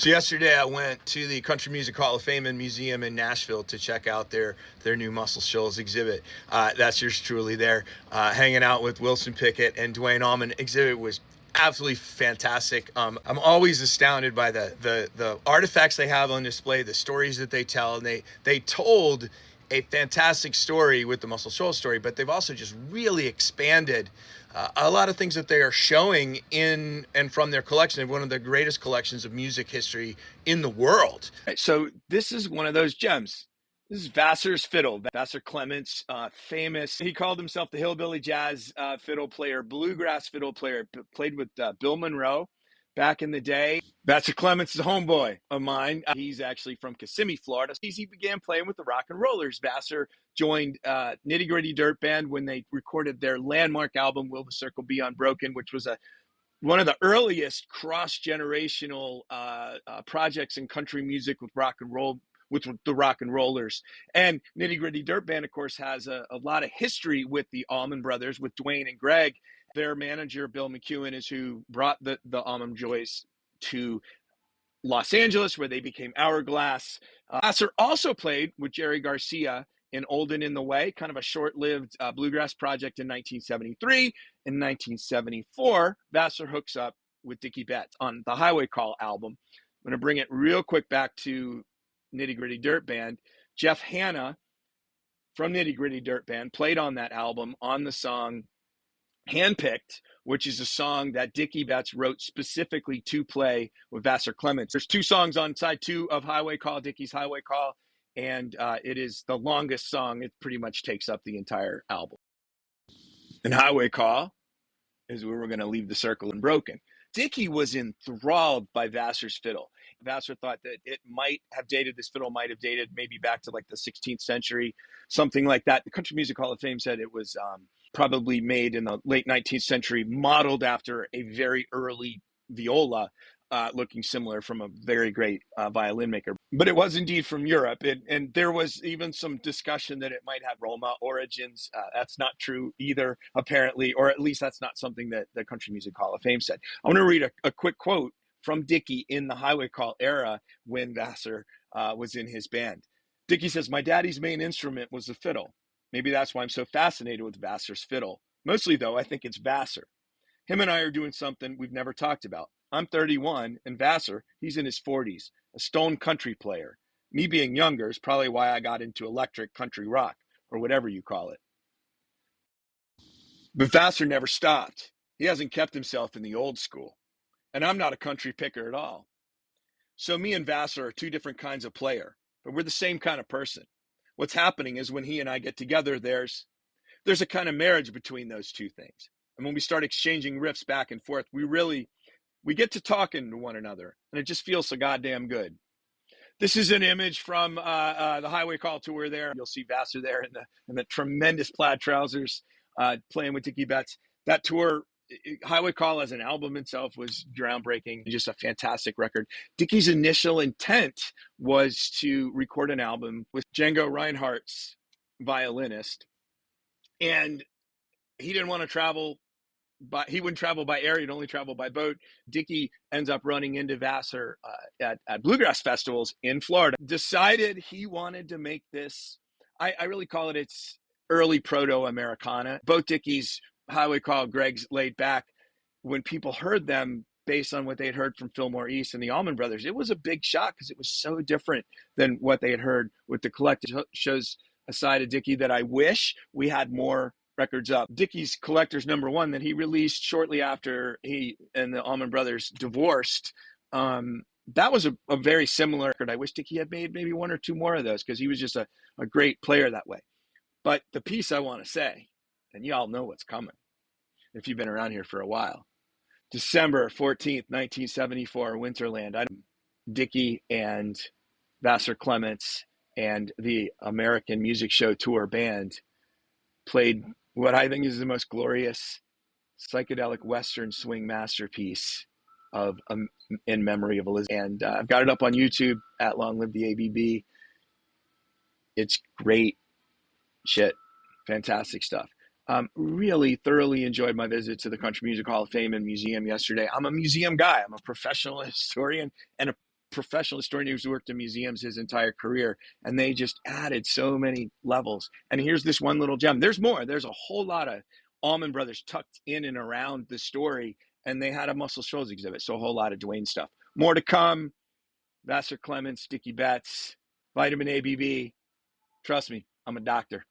So yesterday I went to the Country Music Hall of Fame and Museum in Nashville to check out their new Muscle Shoals exhibit. That's yours truly there, hanging out with Wilson Pickett and Duane Allman. Exhibit was absolutely fantastic. I'm always astounded by the artifacts they have on display, the stories that they tell, and they told a fantastic story with the Muscle Shoals story, but they've also just really expanded a lot of things that they are showing in and from their collection of one of the greatest collections of music history in the world. So this is one of those gems. This is Vassar's fiddle. Vassar Clements, famous. He called himself the hillbilly jazz fiddle player, bluegrass fiddle player. Played with Bill Monroe back in the day. Vassar Clements is a homeboy of mine. He's actually from Kissimmee, Florida. He began playing with the Rock and Rollers. Vassar joined Nitty Gritty Dirt Band when they recorded their landmark album, Will the Circle Be Unbroken, which was one of the earliest cross-generational projects in country music with rock and roll, with the Rock and Rollers. And Nitty Gritty Dirt Band, of course, has a lot of history with the Allman Brothers, with Duane and Greg. Their manager, Bill McEwen, is who brought the Allman Joys to Los Angeles, where they became Hourglass. Vassar also played with Jerry Garcia in Old and in the Way, kind of a short-lived bluegrass project in 1973. In 1974, Vassar hooks up with Dickey Betts on the Highway Call album. I'm going to bring it real quick back to Nitty Gritty Dirt Band. Jeff Hanna from Nitty Gritty Dirt Band played on that album on the song Handpicked, which is a song that Dickey Betts wrote specifically to play with Vassar Clements. There's two songs on side 2 of Highway Call, Dickey's Highway Call, and it is the longest song. It pretty much takes up the entire album. And Highway Call is where we're going to leave the circle unbroken. Dickey was enthralled by Vassar's fiddle. Vassar thought that this fiddle might have dated maybe back to like the 16th century, something like that. The Country Music Hall of Fame said it was probably made in the late 19th century, modeled after a very early viola, looking similar from a very great violin maker. But it was indeed from Europe. And there was even some discussion that it might have Roma origins. That's not true either, apparently, or at least that's not something that the Country Music Hall of Fame said. I want to read a quick quote from Dickey in the Highway Call era when Vassar was in his band. Dickey says, "My daddy's main instrument was the fiddle. Maybe that's why I'm so fascinated with Vassar's fiddle. Mostly, though, I think it's Vassar. Him and I are doing something we've never talked about. I'm 31, and Vassar, he's in his 40s, a stone country player. Me being younger is probably why I got into electric country rock, or whatever you call it. But Vassar never stopped. He hasn't kept himself in the old school. And I'm not a country picker at all. So me and Vassar are two different kinds of player, but we're the same kind of person. What's happening is when he and I get together, there's a kind of marriage between those two things. And when we start exchanging riffs back and forth, we get to talking to one another, and it just feels so goddamn good." This is an image from the Highway Call tour there. You'll see Vassar there in the tremendous plaid trousers playing with Dickey Betts. That tour, Highway Call as an album itself, was groundbreaking, just a fantastic record. Dickey's initial intent was to record an album with Django Reinhardt's violinist, and he didn't want to travel, but he wouldn't travel by air. He'd only travel by boat. Dickey ends up running into Vassar at bluegrass festivals in Florida. Decided he wanted to make this, I really call it its early proto-Americana. Both Dickey's Highway Call, Greg's Laid Back, when people heard them based on what they had heard from Fillmore East and the Allman Brothers, it was a big shock because it was so different than what they had heard with the collective. It shows a side of Dickey that I wish we had more records up. Dickey's Collector's #1 that he released shortly after he and the Allman Brothers divorced. That was a very similar record. I wish Dickey had made maybe one or two more of those because he was just a great player that way. But the piece I want to say, and y'all know what's coming if you've been around here for a while, December 14th, 1974, Winterland. Dickey and Vassar Clements and the American Music Show Tour Band played what I think is the most glorious psychedelic Western swing masterpiece of In Memory of Elizabeth. And I've got it up on YouTube at Long Live the ABB. It's great shit. Fantastic stuff. Really thoroughly enjoyed my visit to the Country Music Hall of Fame and Museum yesterday. I'm a museum guy. I'm a professional historian and professional historian who's worked in museums his entire career, and they just added so many levels. And here's this one little gem. There's more. There's a whole lot of Allman Brothers tucked in and around the story, and they had a Muscle Shoals exhibit, so a whole lot of Duane stuff. More to come. Vassar Clements, Dickey Betts, vitamin ABB. Trust me, I'm a doctor.